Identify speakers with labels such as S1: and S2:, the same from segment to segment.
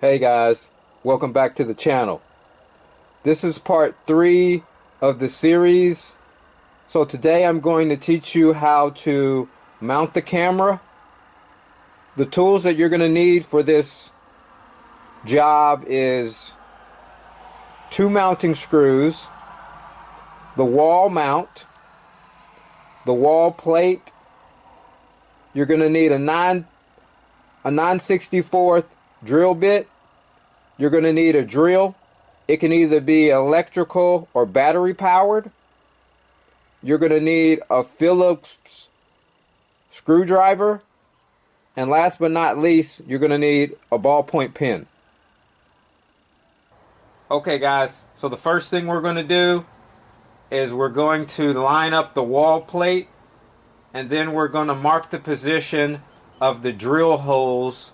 S1: Hey guys, welcome back to the channel. This is part 3 of the series. So today I'm going to teach you how to mount the camera. The tools that you're going to need for this job is 2 mounting screws, the wall mount, the wall plate. You're going to need a 9/64 drill bit. You're going to need a drill. It can either be electrical or battery powered. You're going to need a Phillips screwdriver. And last but not least, you're going to need a ballpoint pen. Okay guys, so the first thing we're going to do is we're going to line up the wall plate, and then we're going to mark the position of the drill holes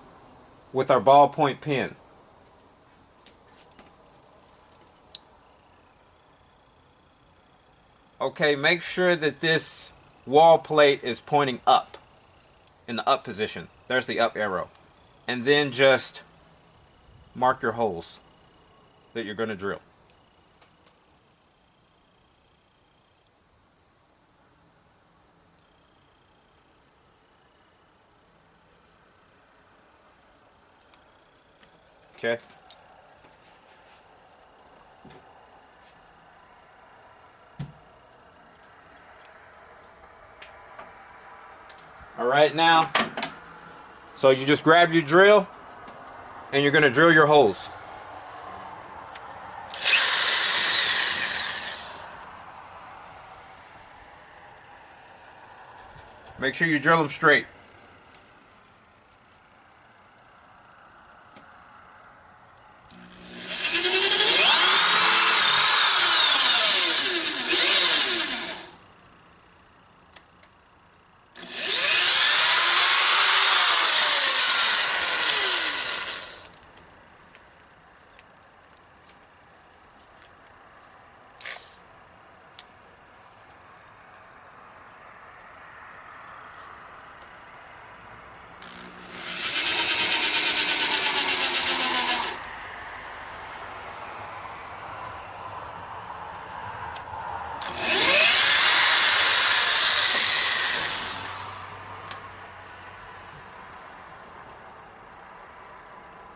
S1: with our ballpoint pen. Okay, make sure that this wall plate is pointing up, in the up position. There's the up arrow. And then just mark your holes that you're going to drill. Okay. All right, now, so you just grab your drill and you're going to drill your holes. Make sure you drill them straight.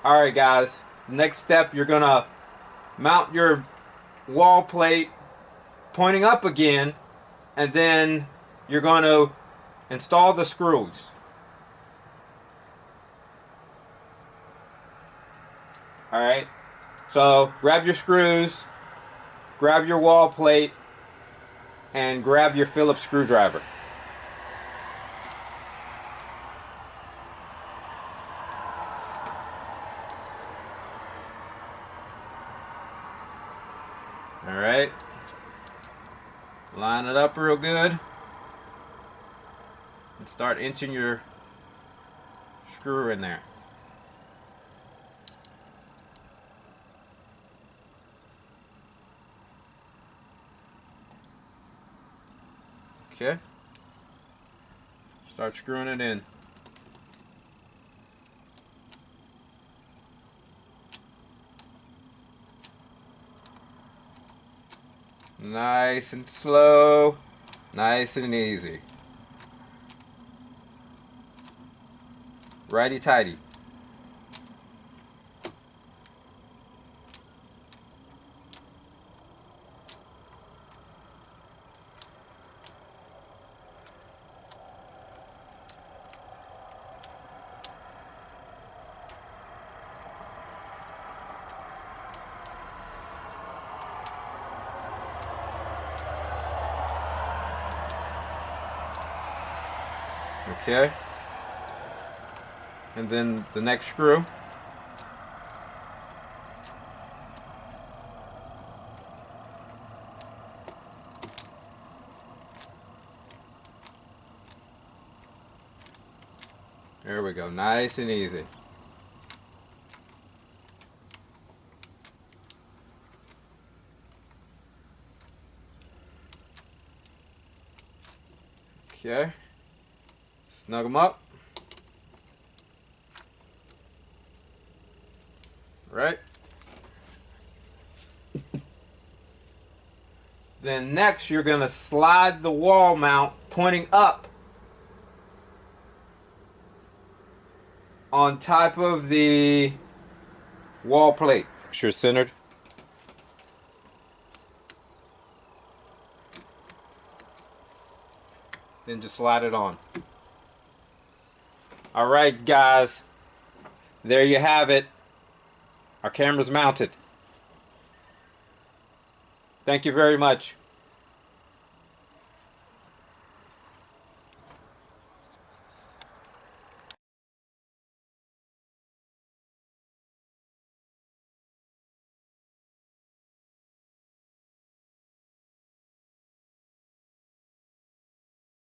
S1: Alright guys, next step, you're going to mount your wall plate pointing up again, and then you're going to install the screws. Alright, so grab your screws, grab your wall plate, and grab your Phillips screwdriver. Alright, line it up real good and start inching your screw in there. Okay, start screwing it in. Nice and slow, nice and easy. Righty tighty. Okay, and then the next screw. There we go, nice and easy. Okay, snug them up. right? Then next you're going to slide the wall mount pointing up on top of the wall plate. Make sure it's centered. Then just slide it on. Alright guys, there you have it. Our camera's mounted. Thank you very much.